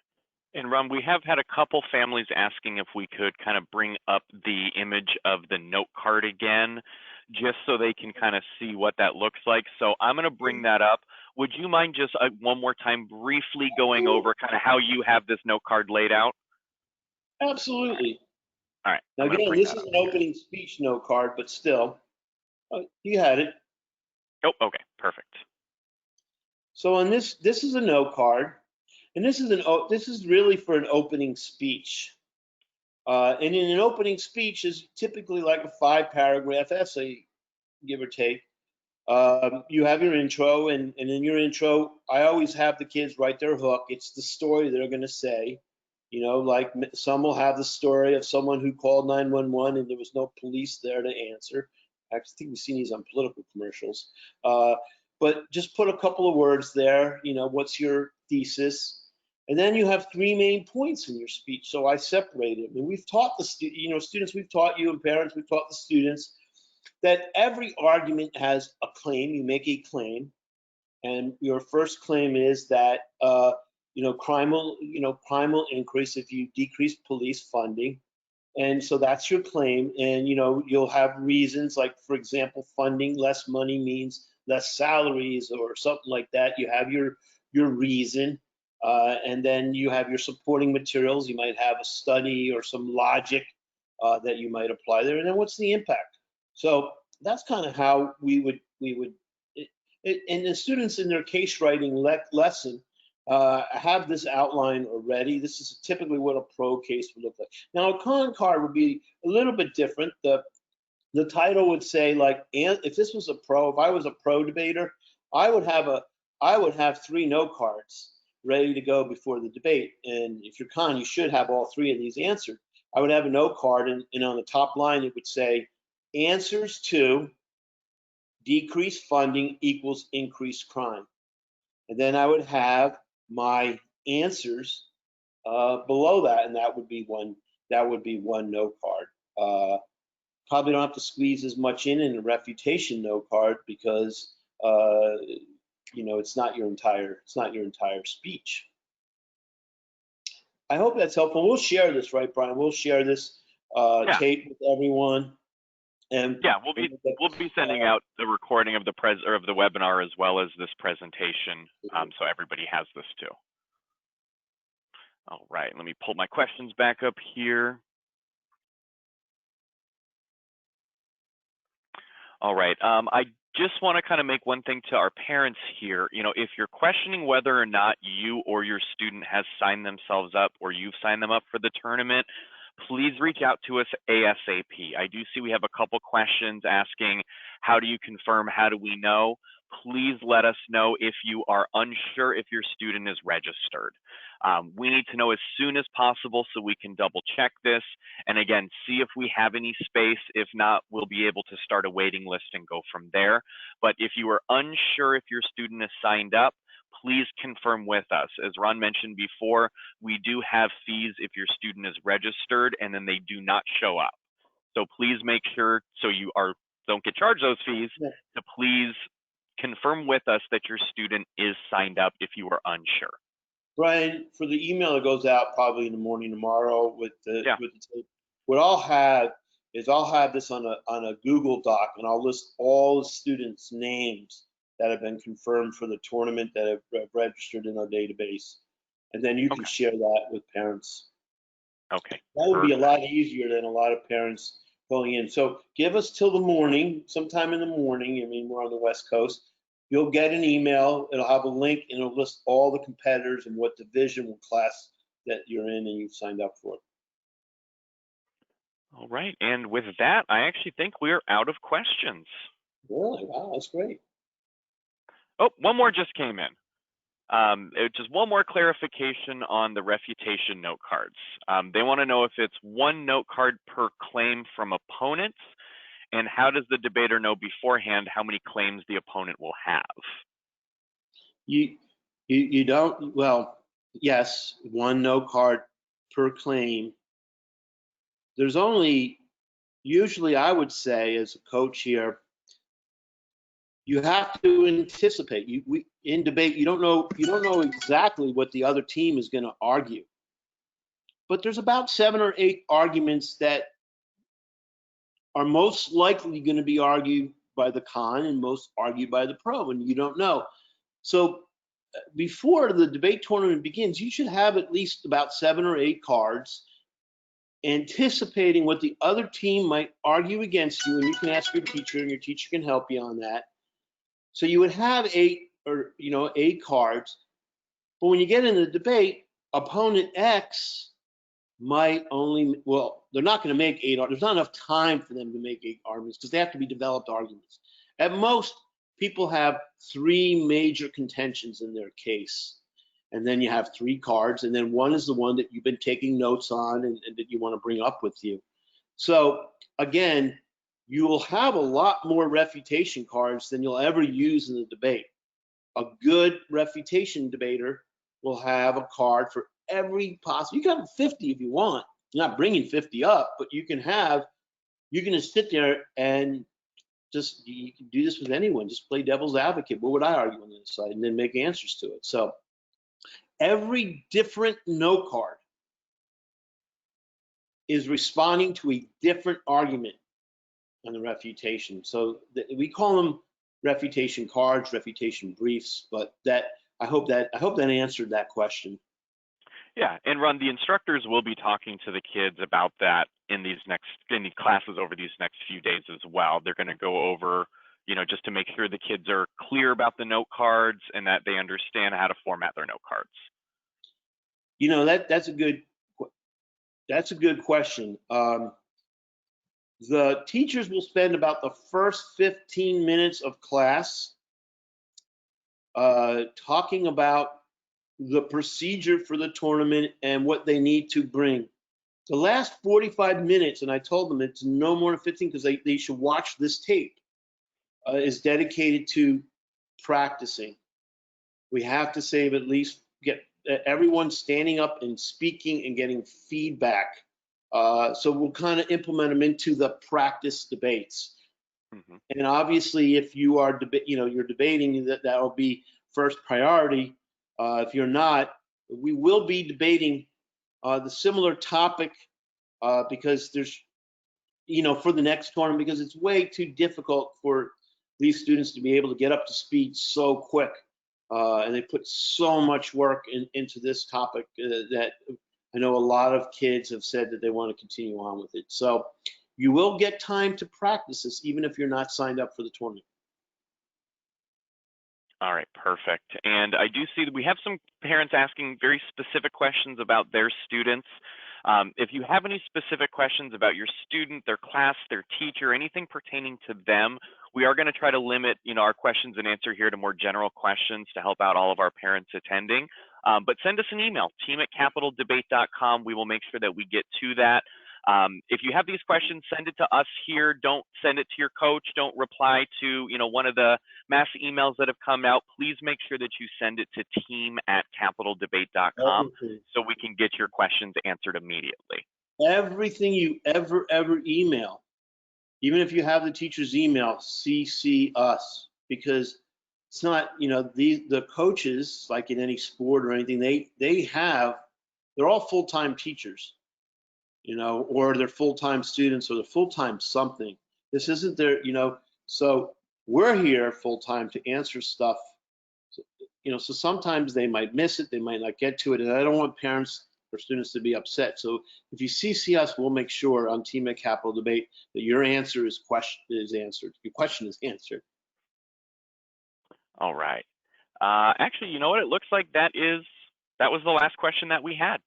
And Ron, we have had a couple families asking if we could kind of bring up the image of the note card again, just so they can kind of see what that looks like. So I'm going to bring that up. Would you mind just one more time briefly going over kind of how you have this note card laid out? Absolutely. All right. Now, again, this is an opening speech note card, but still, you had it. Oh, okay, perfect. So on this is a note card, and this is really for an opening speech. And in an opening speech is typically like a 5-paragraph essay, give or take. You have your intro, and in your intro, I always have the kids write their hook. It's the story they're going to say. Like some will have the story of someone who called 911 and there was no police there to answer. I think we've seen these on political commercials. But just put a couple of words there. What's your thesis? And then you have 3 main points in your speech. So I separate it. And we've taught the students, we've taught you, and parents, we've taught the students that every argument has a claim. You make a claim, and your first claim is that crime will increase if you decrease police funding. And so that's your claim. And, you'll have reasons like, for example, funding less money means less salaries or something like that. You have your reason. And then you have your supporting materials. You might have a study or some logic that you might apply there. And then what's the impact? So that's kind of how we would, and the students in their case writing lesson have this outline already. This is typically what a pro case would look like. Now, a con card would be a little bit different. The title would say, like, and if this was a pro, if I was a pro debater, I would have 3 no cards ready to go before the debate. And if you're con, you should have all 3 of these answered. I would have a no card, and on the top line it would say answers to decreased funding equals increased crime. And then I would have my answers below that, and that would be one no card. Probably don't have to squeeze as much in a refutation no card because it's not your entire speech. I hope that's helpful. We'll share this, right, Brian? We'll share this tape with everyone. And yeah, we'll be sending out the recording of the webinar as well as this presentation, so everybody has this too. All right, let me pull my questions back up here. All right, I just want to kind of make one thing to our parents here. If you're questioning whether or not you or your student has signed themselves up or you've signed them up for the tournament, please reach out to us ASAP. I do see we have a couple questions asking, how do you confirm? How do we know? Please let us know if you are unsure if your student is registered. We need to know as soon as possible so we can double check this. And again, see if we have any space. If not, we'll be able to start a waiting list and go from there. But if you are unsure if your student is signed up, please confirm with us. As Ron mentioned before, we do have fees if your student is registered and then they do not show up. So please make sure, so you don't get charged those fees, to please confirm with us that your student is signed up if you are unsure. Brian, for the email that goes out probably in the morning tomorrow with the tape, what I'll have is I'll have this on a Google Doc, and I'll list all the students' names that have been confirmed for the tournament that have registered in our database. And then you can share that with parents. Okay. That would be a lot easier than a lot of parents going in. So give us till the morning, sometime in the morning. I mean, we're on the West Coast. You'll get an email. It'll have a link, and it'll list all the competitors and what division or class that you're in and you've signed up for. All right. And with that, I actually think we are out of questions. Really? Wow, that's great. Oh, one more just came in. Just one more clarification on the refutation note cards. They want to know if it's 1 note card per claim from opponents, and how does the debater know beforehand how many claims the opponent will have? You don't, well, yes, 1 note card per claim. There's only, usually I would say as a coach here, you have to anticipate. In debate, you don't know exactly what the other team is going to argue. But there's about 7 or 8 arguments that are most likely going to be argued by the con and most argued by the pro, and you don't know. So before the debate tournament begins, you should have at least about 7 or 8 cards anticipating what the other team might argue against you, and you can ask your teacher, and your teacher can help you on that. So you would have 8 cards, but when you get into the debate, opponent X might only, well, they're not going to make 8. There's not enough time for them to make 8 arguments because they have to be developed arguments. At most, people have 3 major contentions in their case, and then you have 3 cards, and then one is the one that you've been taking notes on and that you want to bring up with you. So again, you will have a lot more refutation cards than you'll ever use in the debate. A good refutation debater will have a card for every possible. You can have 50 if you want. You're not bringing 50 up, but you can just sit there and you can do this with anyone. Just play devil's advocate. What would I argue on this side? And then make answers to it. So Every different note card is responding to a different argument on the refutation. So we call them refutation cards, refutation briefs, but I hope that answered that question. Yeah, and Ron, the instructors will be talking to the kids about that in these classes over these next few days as well. They're going to go over, just to make sure the kids are clear about the note cards and that they understand how to format their note cards. That's a good question. The teachers will spend about the first 15 minutes of class talking about the procedure for the tournament and what they need to bring. The last 45 minutes, and I told them it's no more than 15 because they should watch this tape, is dedicated to practicing. We have to save at least, get everyone standing up and speaking and getting feedback. So we'll kind of implement them into the practice debates. Mm-hmm. And obviously, if you are you're debating, that will be first priority. If you're not, we will be debating the similar topic because there's, for the next tournament, because it's way too difficult for these students to be able to get up to speed so quick. And they put so much work into this topic that I know a lot of kids have said that they want to continue on with it. So you will get time to practice this, even if you're not signed up for the tournament. All right, perfect. And I do see that we have some parents asking very specific questions about their students. If you have any specific questions about your student, their class, their teacher, anything pertaining to them, we are going to try to limit, our questions and answer here to more general questions to help out all of our parents attending. But send us an email, team@capitaldebate.com. We will make sure that we get to that. If you have these questions, send it to us here. Don't send it to your coach. Don't reply to, one of the mass emails that have come out. Please make sure that you send it to team@capitaldebate.com so we can get your questions answered immediately. Everything you ever email, even if you have the teacher's email, CC us, because it's not, the coaches, like in any sport or anything, they're all full-time teachers. Or they're full-time students, or they're full-time something. This isn't their, so we're here full-time to answer stuff. So sometimes they might miss it, they might not get to it, and I don't want parents or students to be upset. So if you CC us, we'll make sure on Team at Capital Debate that your answer is answered. Your question is answered. All right. Actually, you know what? It looks like that was the last question that we had.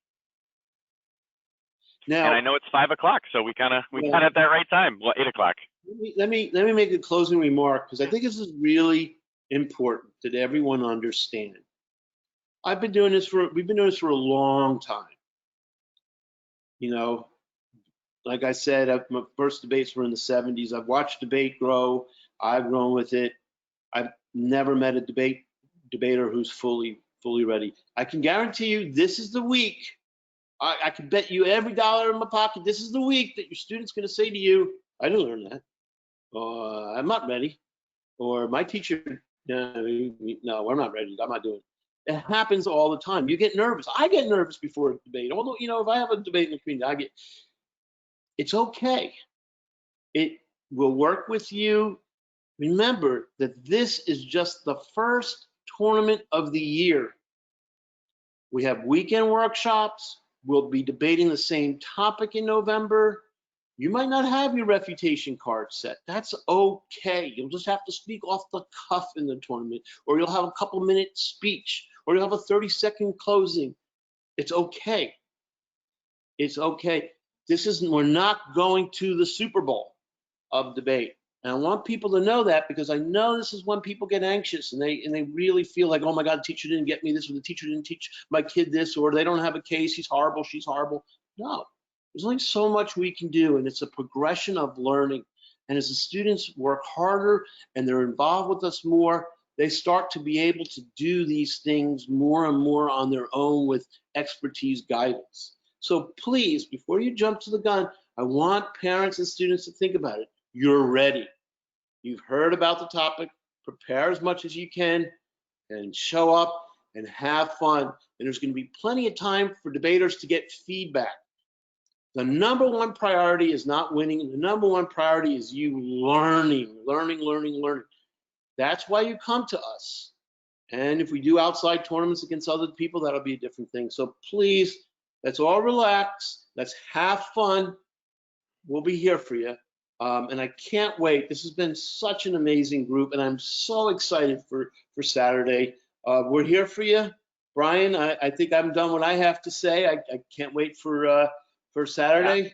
Now, and I know it's 5 o'clock, so we got at that right time. Well, 8 o'clock. Let me make a closing remark, because I think this is really important that everyone understand. We've been doing this for a long time. Like I said, my first debates were in the 70s. I've watched debate grow. I've grown with it. I've never met a debater who's fully ready. I can guarantee you this is the week. I can bet you every dollar in my pocket, this is the week that your student's going to say to you, I didn't learn that. I'm not ready. Or my teacher, no, we're not ready. I'm not doing it. It happens all the time. You get nervous. I get nervous before a debate. Although, if I have a debate in the community, it's okay. It will work with you. Remember that this is just the first tournament of the year. We have weekend workshops. We'll be debating the same topic in November. You might not have your refutation card set. That's okay. You'll just have to speak off the cuff in the tournament, or you'll have a couple-minute speech, or you'll have a 30-second closing. It's okay. It's okay. We're not going to the Super Bowl of debate. And I want people to know that, because I know this is when people get anxious and they really feel like, oh my God, the teacher didn't get me this, or the teacher didn't teach my kid this, or they don't have a case, he's horrible, she's horrible. No, there's only so much we can do, and it's a progression of learning. And as the students work harder and they're involved with us more, they start to be able to do these things more and more on their own with expertise guidance. So please, before you jump to the gun, I want parents and students to think about it. You're ready. You've heard about the topic. Prepare as much as you can and show up and have fun. and there's going to be plenty of time for debaters to get feedback. The number one priority is not winning. The number one priority is you learning. That's why you come to us. And if we do outside tournaments against other people, that'll be a different thing. So please, let's all relax. Let's have fun. We'll be here for you. And I can't wait. This has been such an amazing group, and I'm so excited for Saturday. We're here for you. Brian, I think I'm done what I have to say. I can't wait for Saturday. Yeah.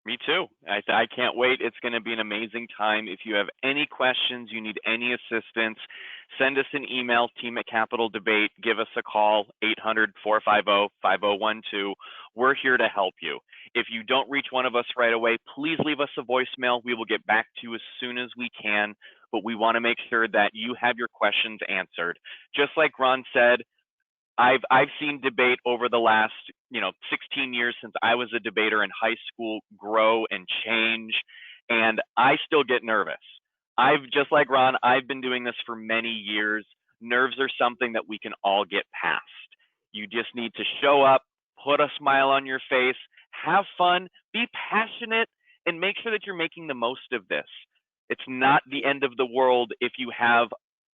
Me too. I can't wait. It's going to be an amazing time. If you have any questions, you need any assistance, send us an email, team@Capitol Debate. Give us a call, 800-450-5012. We're here to help you. If you don't reach one of us right away, please leave us a voicemail. We will get back to you as soon as we can, but we want to make sure that you have your questions answered. Just like Ron said, I've seen debate over the last 16 years since I was a debater in high school grow and change, and I still get nervous. Just like Ron, I've been doing this for many years. Nerves are something that we can all get past. You just need to show up, put a smile on your face, have fun, be passionate, and make sure that you're making the most of this. It's not the end of the world if you have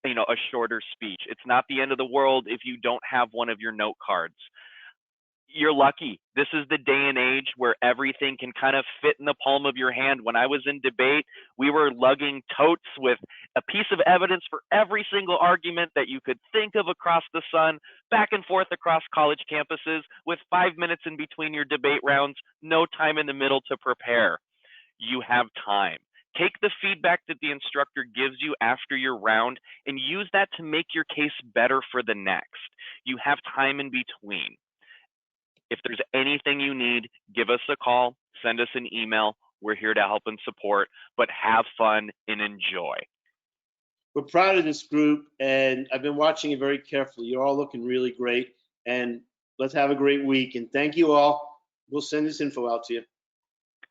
a shorter speech. It's not the end of the world if you don't have one of your note cards. You're lucky. This is the day and age where everything can kind of fit in the palm of your hand. When I was in debate, we were lugging totes with a piece of evidence for every single argument that you could think of across the sun, back and forth across college campuses with 5 minutes in between your debate rounds, no time in the middle to prepare. You have time. Take the feedback that the instructor gives you after your round and use that to make your case better for the next. You have time in between. If there's anything you need, give us a call, send us an email. We're here to help and support, but have fun and enjoy. We're proud of this group, and I've been watching it very carefully. You're all looking really great, and let's have a great week. And thank you all. We'll send this info out to you.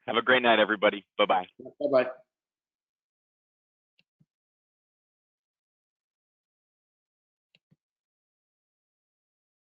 Have a great night, everybody. Bye-bye. Bye-bye.